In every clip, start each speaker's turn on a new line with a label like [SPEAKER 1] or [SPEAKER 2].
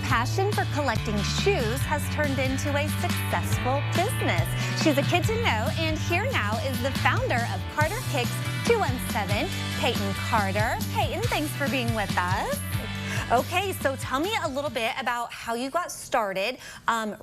[SPEAKER 1] passion for collecting shoes has turned into a successful business. She's a kid to know, and here now is the founder of Carter Kicks 217, Payton Carter. Payton, thanks for being with us. Okay, so tell me a little bit about how you got started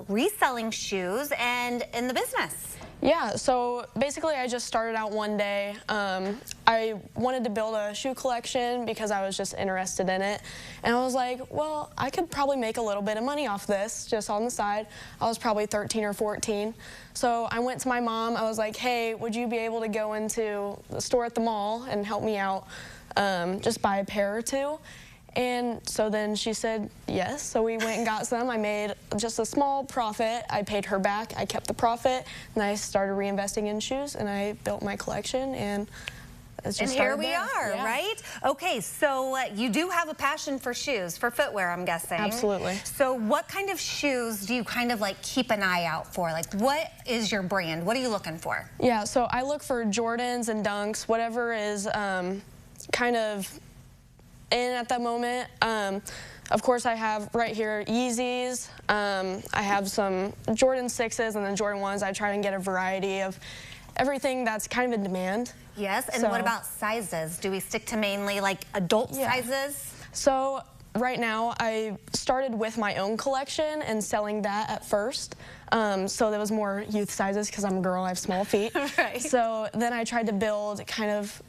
[SPEAKER 1] reselling shoes and in the business.
[SPEAKER 2] Yeah, so basically I just started out one day. I wanted to build a shoe collection because I was just interested in it. And I was like, well, I could probably make a little bit of money off this just on the side. I was probably 13 or 14. So I went to my mom. I was like, hey, would you be able to go into the store at the mall and help me out, just buy a pair or two? And so then she said yes, so we went and got some. I made just a small profit. I paid her back, I kept the profit, and I started reinvesting in shoes, and I built my collection, and it's just
[SPEAKER 1] here we
[SPEAKER 2] there.
[SPEAKER 1] are,
[SPEAKER 2] Yeah.
[SPEAKER 1] right? Okay, so you do have a passion for shoes, for footwear, I'm guessing.
[SPEAKER 2] Absolutely.
[SPEAKER 1] So what kind of shoes do you kind of like keep an eye out for? Like, what is your brand? What are you looking for?
[SPEAKER 2] Yeah, so I look for Jordans and Dunks, whatever is kind of in at that moment. Of course, I have right here Yeezys. I have some Jordan 6s and then Jordan 1s. I try and get a variety of everything that's kind of in demand.
[SPEAKER 1] Yes, and what about sizes? Do we stick to mainly like adult sizes?
[SPEAKER 2] So right now, I started with my own collection and selling that at first. So there was more youth sizes because I'm a girl, I have small feet.
[SPEAKER 1] Right.
[SPEAKER 2] So then I tried to build kind of,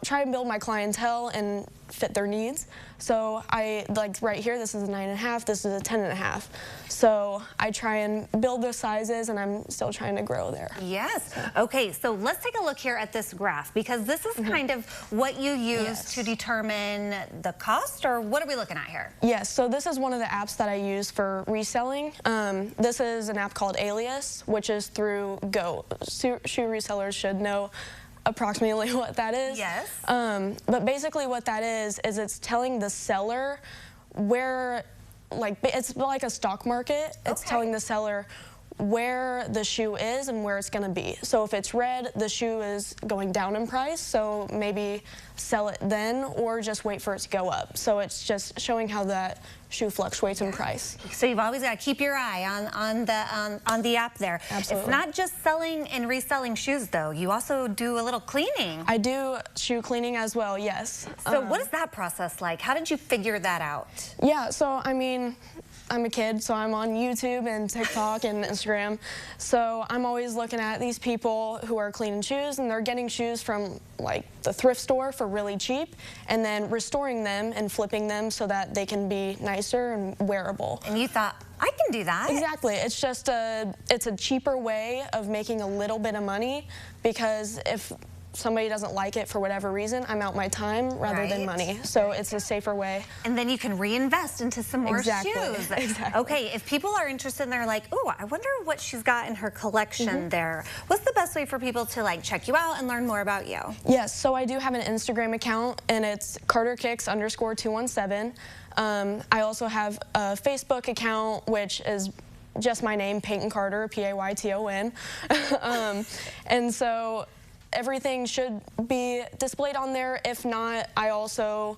[SPEAKER 2] try and build my clientele and fit their needs. So like right here, this is a 9.5, this is a 10.5. So I try and build those sizes, and I'm still trying to grow there.
[SPEAKER 1] Yes. Okay, so let's take a look here at this graph, because this is kind of what you use to determine the cost, or what are we looking at here?
[SPEAKER 2] Yes, so this is one of the apps that I use for reselling. This is an app called Alias, which is through Go. Shoe resellers should know approximately what that is.
[SPEAKER 1] Yes.
[SPEAKER 2] But basically what that is it's telling the seller where, it's like a stock market. It's telling the seller where the shoe is and where it's going to be. So if it's red, the shoe is going down in price, so maybe sell it then, or just wait for it to go up. So it's just showing how that shoe fluctuates in price.
[SPEAKER 1] So you've always got to keep your eye on the app there.
[SPEAKER 2] Absolutely.
[SPEAKER 1] It's not just selling and reselling shoes, though. You also do a little cleaning.
[SPEAKER 2] I do shoe cleaning as well, yes.
[SPEAKER 1] So what is that process like? How did you figure that out?
[SPEAKER 2] Yeah, so I mean, I'm a kid, so I'm on YouTube and TikTok and Instagram. So I'm always looking at these people who are cleaning shoes, and they're getting shoes from like the thrift store for really cheap, and then restoring them and flipping them so that they can be nicer and wearable.
[SPEAKER 1] And you thought, I can do that.
[SPEAKER 2] Exactly. It's just it's a cheaper way of making a little bit of money, because if somebody doesn't like it for whatever reason, I'm out my time rather than money. So it's a safer way.
[SPEAKER 1] And then you can reinvest into some more shoes.
[SPEAKER 2] Exactly.
[SPEAKER 1] Okay, if people are interested and they're like, oh, I wonder what she's got in her collection there. What's the best way for people to like check you out and learn more about you?
[SPEAKER 2] Yes, so I do have an Instagram account, and it's CarterKicks_217. I also have a Facebook account, which is just my name, Payton Carter, Payton. And so everything should be displayed on there. If not, I also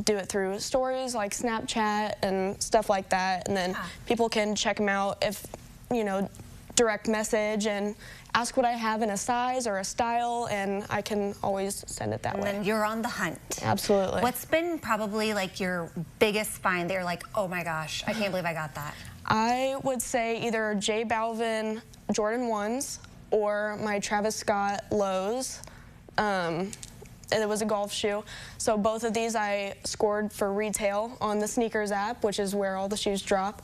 [SPEAKER 2] do it through stories like Snapchat and stuff like that, and then people can check them out if, direct message and ask what I have in a size or a style, and I can always send it that way.
[SPEAKER 1] And then you're on the hunt.
[SPEAKER 2] Absolutely.
[SPEAKER 1] What's been probably like your biggest find that you're like, oh my gosh, I can't believe I got that?
[SPEAKER 2] I would say either J Balvin Jordan 1s or my Travis Scott lows. It was a golf shoe. So both of these I scored for retail on the sneakers app, which is where all the shoes drop.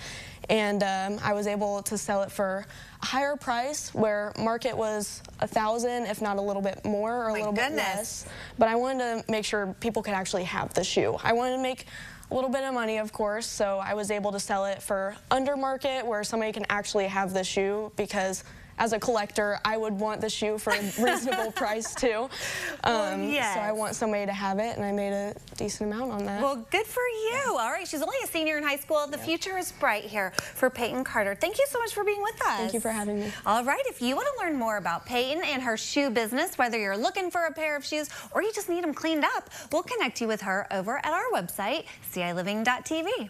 [SPEAKER 2] And I was able to sell it for a higher price, where market was $1,000, if not a little bit more or a little bit less. But I wanted to make sure people could actually have the shoe. I wanted to make a little bit of money, of course, so I was able to sell it for under market, where somebody can actually have the shoe, because as a collector, I would want the shoe for a reasonable price too.
[SPEAKER 1] Yes.
[SPEAKER 2] So I want somebody to have it, and I made a decent amount on that.
[SPEAKER 1] Well, good for you. All right, she's only a senior in high school. The future is bright here for Payton Carter. Thank you so much for being with us.
[SPEAKER 2] Thank you for having me.
[SPEAKER 1] All right, if you want to learn more about Payton and her shoe business, whether you're looking for a pair of shoes or you just need them cleaned up, we'll connect you with her over at our website, ciLiving.tv.